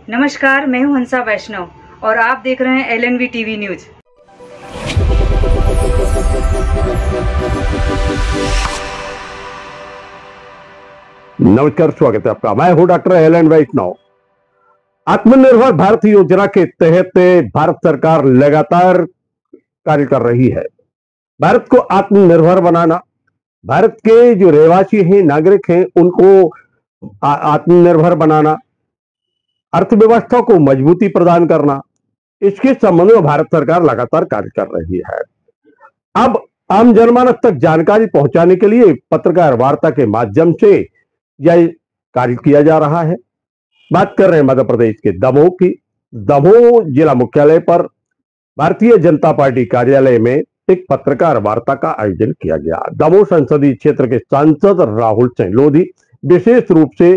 नमस्कार, मैं हूं हंसा वैष्णव और आप देख रहे हैं LNV टीवी न्यूज। नमस्कार, स्वागत है आपका। मैं हूं डॉक्टर एलन वैष्णव। आत्मनिर्भर भारत योजना के तहत भारत सरकार लगातार कार्य कर रही है। भारत को आत्मनिर्भर बनाना, भारत के जो रहवासी हैं, नागरिक हैं, उनको आत्मनिर्भर बनाना, अर्थव्यवस्था को मजबूती प्रदान करना, इसके संबंध में भारत सरकार लगातार कार्य कर रही है। अब आम जनमानस तक जानकारी पहुंचाने के लिए पत्रकार वार्ता के माध्यम से यह कार्य किया जा रहा है। बात कर रहे हैं मध्य प्रदेश के दमोह की। दमोह जिला मुख्यालय पर भारतीय जनता पार्टी कार्यालय में एक पत्रकार वार्ता का आयोजन किया गया। दमोह संसदीय क्षेत्र के सांसद राहुल सिंह लोधी विशेष रूप से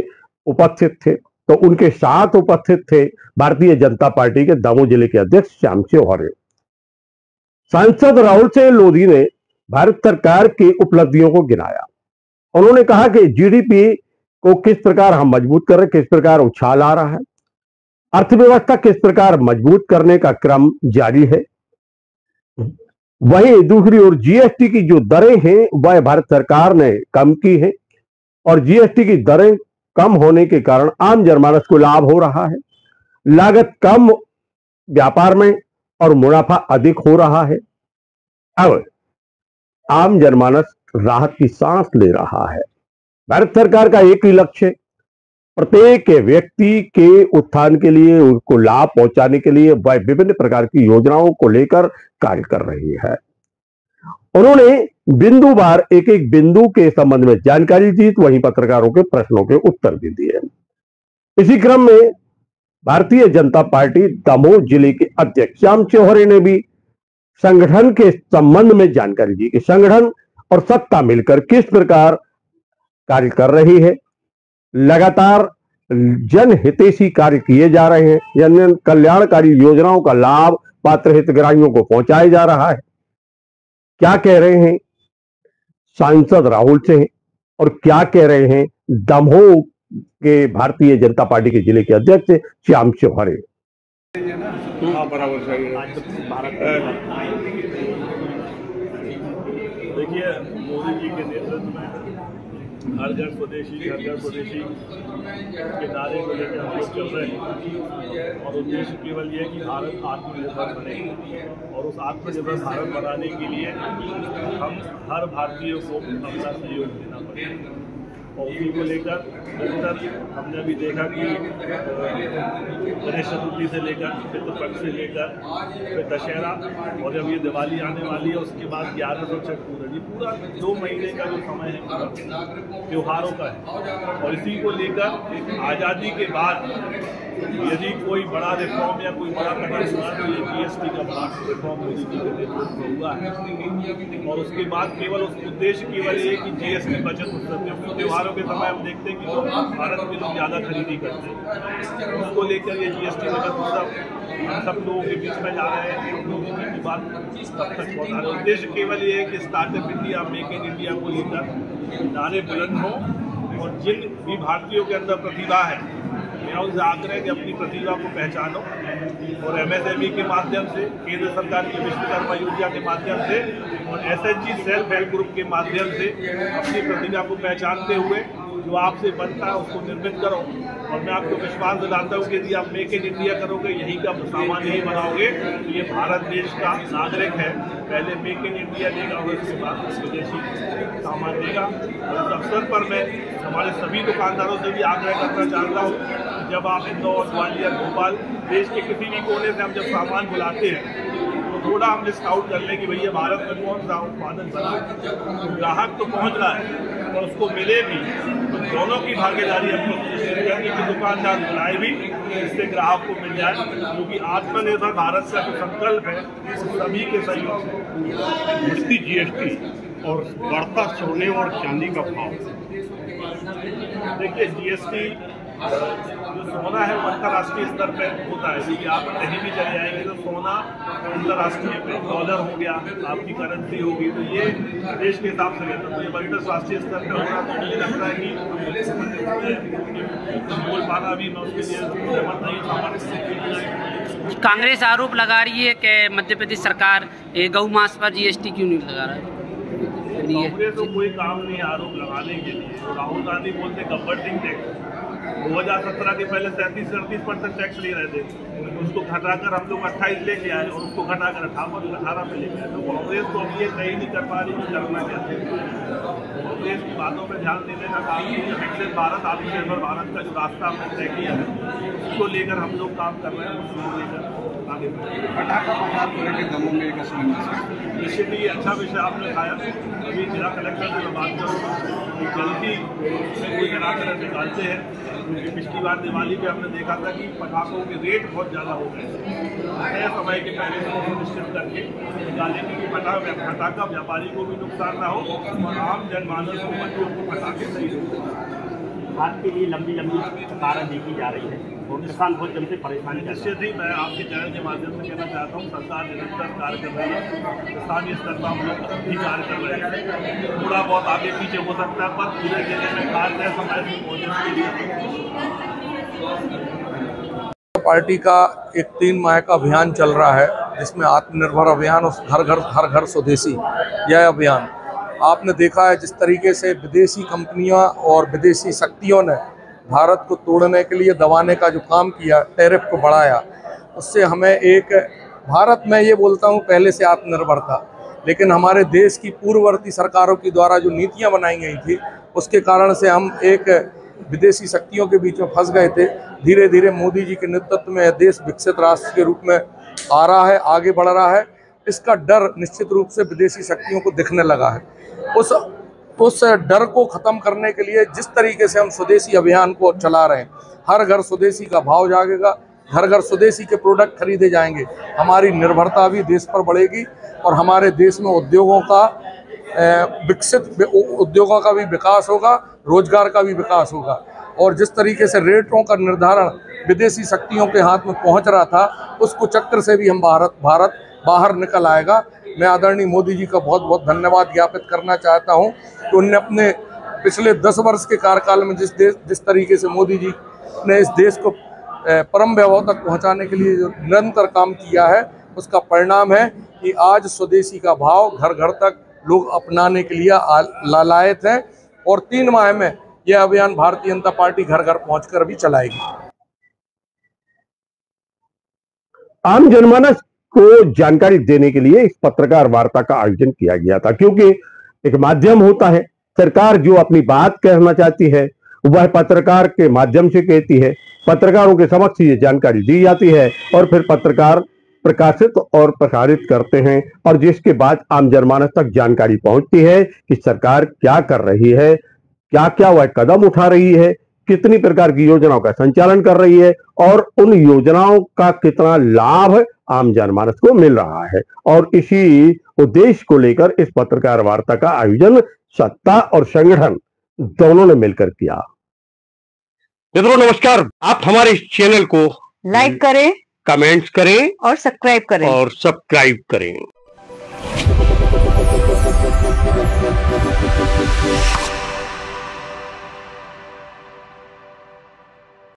उपस्थित थे, तो उनके साथ उपस्थित थे भारतीय जनता पार्टी के दमोह जिले के अध्यक्ष श्याम शिवहरे। सांसद राहुल सिंह लोधी ने भारत सरकार की उपलब्धियों को गिनाया। उन्होंने कहा कि जीडीपी को किस प्रकार हम मजबूत कर रहे हैं, किस प्रकार उछाल आ रहा है, अर्थव्यवस्था किस प्रकार मजबूत करने का क्रम जारी है। वहीं दूसरी ओर जीएसटी की जो दरें हैं वह भारत सरकार ने कम की है और जीएसटी की दरें कम होने के कारण आम जनमानस को लाभ हो रहा है। लागत कम व्यापार में और मुनाफा अधिक हो रहा है। अब आम जनमानस राहत की सांस ले रहा है। भारत सरकार का एक ही लक्ष्य, प्रत्येक व्यक्ति के उत्थान के लिए, उनको लाभ पहुंचाने के लिए वह विभिन्न प्रकार की योजनाओं को लेकर कार्य कर रही है। उन्होंने बिंदुवार एक एक बिंदु के संबंध में जानकारी दी, तो वहीं पत्रकारों के प्रश्नों के उत्तर भी दिए। इसी क्रम में भारतीय जनता पार्टी दमोह जिले के अध्यक्ष श्याम शिवहरे ने भी संगठन के संबंध में जानकारी दी कि संगठन और सत्ता मिलकर किस प्रकार कार्य कर रही है। लगातार जनहितैषी कार्य किए जा रहे हैं, जन कल्याणकारी योजनाओं का लाभ पात्र हितग्राहियों को पहुंचाया जा रहा है। क्या कह रहे हैं सांसद राहुल सिंह और क्या कह रहे हैं दमोह के भारतीय जनता पार्टी के जिले के अध्यक्ष श्याम शिवहरे। देखिए, मोदी जी के नेतृत्व में हर घर स्वदेशी के नारे को लेकर हम लोग चल रहे हैं और उद्देश्य केवल ये है कि भारत आत्मनिर्भर बने और उस आत्मनिर्भर भारत बनाने के लिए हम हर भारतीय को अपना सहयोग देना पड़ेगा। और उसी को लेकर निरंतर हमने अभी देखा कि गणेश चतुर्थी से लेकर पितृपक्ष से लेकर फिर दशहरा और जब ये दिवाली आने वाली है उसके बाद 11 और छठ पूजा, ये पूरा 2 महीने का जो समय है त्योहारों का है। और इसी को लेकर आज़ादी के बाद यदि कोई बड़ा रिफॉर्म या कोई बड़ा कदम हुआ तो ये जीएसटी का बड़ा रिफॉर्म मोदी जी के नेतृत्व में हुआ है। और उसके बाद केवल उस उद्देश्य केवल ये कि जीएसटी बचत हो सकती है। त्योहारों के समय हम देखते हैं कि लोग भारत के लोग ज़्यादा खरीदी करते हैं, उसको लेकर ये जीएसटी बचत उत्सव हम सब लोगों के बीच में जा रहे हैं। मोदी जी की बात तब तक पहुँचा रहे हैं। उद्देश्य केवल ये है कि startup India, make in India को लेकर नारे बुलंद हों और जिन भी भारतीयों के अंदर प्रतिभा है मेरा उनसे आग्रह है कि अपनी प्रतिभा को पहचानो और MSME के माध्यम से, केंद्र सरकार की विश्वकर्मा योजना के माध्यम से और SHG सेल्फ हेल्प ग्रुप के माध्यम से अपनी प्रतिभा को पहचानते हुए जो आपसे बनता है उसको निर्मित करो। और मैं आपको विश्वास दिलाता हूँ कि यदि आप मेक इन इंडिया करोगे, यही का सामान यही बनाओगे, तो ये भारत देश का नागरिक है, पहले मेक इन इंडिया देगा और उसके बाद विदेशी सामान देगा। और इस अवसर पर मैं हमारे सभी दुकानदारों से भी आग्रह करना चाहता हूँ, जब आप इंदौर, ग्वालियर, भोपाल, देश के किसी भी कोने से हम जब सामान बुलाते हैं तो थोड़ा हम लिस्ट आउट कर लें कि भैया भारत में कौन सा उत्पादन बना है। ग्राहक तो पहुँच रहा है और उसको मिले भी, तो दोनों की भागीदारी हमको सुनिश्चित करनी कि दुकानदार बुलाए भी, इससे ग्राहक को मिल जाए, क्योंकि आत्मनिर्भर भारत का जो संकल्प है वो सभी के सहयोग से। बढ़ती जीएसटी और बढ़ता सोने और चांदी का भाव, देखिए जीएसटी जो सोना है वो अंतर्राष्ट्रीय स्तर पर होता है, क्योंकि आप कहीं भी चले जाएंगे तो सोना अंतर्राष्ट्रीय पे डॉलर हो गया, आपकी करेंसी होगी, तो ये देश के हिसाब से रहता है। तो ये अंतर्राष्ट्रीय स्तर पर होना, तो मुझे लगता है कि बोल पाना भी मैं उसके लिए सहमत नहीं था। कांग्रेस आरोप लगा रही है कि मध्य प्रदेश सरकार गौ मांस पर जीएसटी क्यों नहीं लगा रहा है? कांग्रेस को कोई काम नहीं आरोप लगाने के लिए। राहुल गांधी बोलते गवर्निंग टैक्स 2017 के पहले 37-38% टैक्स ले रहे थे, उसको घटाकर हम लोग 28 लेके आए और उसको घटाकर 18 पे लेके आए। तो कांग्रेस को अब ये तय नहीं कर पा रही कि करना क्या है। कांग्रेस की बातों पर ध्यान देने का काम नहीं है। विकसित भारत आत्मनिर्भर भारत का जो रास्ता हमने तय किया है उसको लेकर हम लोग काम कर रहे हैं, उसको लेकर आगे निश्चित ही अच्छा विषय आपने उठाया। अभी जिला कलेक्टर से मैं बात करूँगा, जल्दी में कोई नया तरह निकालते हैं, क्योंकि पिछली बार दिवाली पे हमने देखा था कि पटाखों के रेट बहुत ज़्यादा हो गए। तय समय के पहले से निश्चित करके निकालेंगे कि पटाखा व्यापारी को भी नुकसान ना हो और आम जनमानस को बच्चों को पटाखे सही हो। बात के लिए लंबी कतारें देखी जा रही है और किसान बहुत जल्दी परेशानी। निश्चित ही मैं आपके चैनल के माध्यम से कहना चाहता हूँ, सरकार निरंतर कार्य कर रही है, स्थानीय स्तर पर हम लोग भी कार्य कर रहे हैं। थोड़ा बहुत आगे पीछे हो सकता है, पर पूरे जिले में कार्य समय से पहुँचने के लिए पार्टी का एक 3 माह का अभियान चल रहा है, जिसमें आत्मनिर्भर अभियान और हर घर स्वदेशी यह अभियान। आपने देखा है जिस तरीके से विदेशी कंपनियां और विदेशी शक्तियों ने भारत को तोड़ने के लिए दबाने का जो काम किया, टैरिफ को बढ़ाया, उससे हमें एक भारत में ये बोलता हूँ पहले से आत्मनिर्भर था, लेकिन हमारे देश की पूर्ववर्ती सरकारों की द्वारा जो नीतियाँ बनाई गई थी उसके कारण से हम एक विदेशी शक्तियों के बीच में फंस गए थे। धीरे धीरे मोदी जी के नेतृत्व में देश विकसित राष्ट्र के रूप में आ रहा है, आगे बढ़ रहा है। इसका डर निश्चित रूप से विदेशी शक्तियों को दिखने लगा है। उस डर को ख़त्म करने के लिए जिस तरीके से हम स्वदेशी अभियान को चला रहे हैं, हर घर स्वदेशी का भाव जागेगा, घर घर स्वदेशी के प्रोडक्ट खरीदे जाएंगे, हमारी निर्भरता भी देश पर बढ़ेगी और हमारे देश में उद्योगों का भी विकास होगा, रोजगार का भी विकास होगा। और जिस तरीके से रेटों का निर्धारण विदेशी शक्तियों के हाथ में पहुंच रहा था, उस कुचक्र से भी हम भारत बाहर निकल आएगा। मैं आदरणीय मोदी जी का बहुत बहुत धन्यवाद ज्ञापित करना चाहता हूं कि उन्होंने अपने पिछले 10 वर्ष के कार्यकाल में जिस तरीके से मोदी जी ने इस देश को परम वैभव तक पहुंचाने के लिए जो निरंतर काम किया है, उसका परिणाम है कि आज स्वदेशी का भाव घर घर तक लोग अपनाने के लिए लालायत हैं और 3 माह में यह अभियान भारतीय जनता पार्टी घर घर पहुंचकर भी चलाएगी। आम जनमानस को जानकारी देने के लिए इस पत्रकार वार्ता का आयोजन किया गया था, क्योंकि एक माध्यम होता है। सरकार जो अपनी बात कहना चाहती है वह पत्रकार के माध्यम से कहती है, पत्रकारों के समक्ष ये जानकारी दी जाती है और फिर पत्रकार प्रकाशित और प्रसारित करते हैं, और जिसके बाद आम जनमानस तक जानकारी पहुंचती है कि सरकार क्या कर रही है, क्या क्या वह कदम उठा रही है, कितनी प्रकार की योजनाओं का संचालन कर रही है और उन योजनाओं का कितना लाभ आम जनमानस को मिल रहा है। और इसी उद्देश्य को लेकर इस पत्रकार वार्ता का आयोजन सत्ता और संगठन दोनों ने मिलकर किया। मित्रों नमस्कार, आप हमारे इस चैनल को लाइक करें, कमेंट्स करें और सब्सक्राइब करें।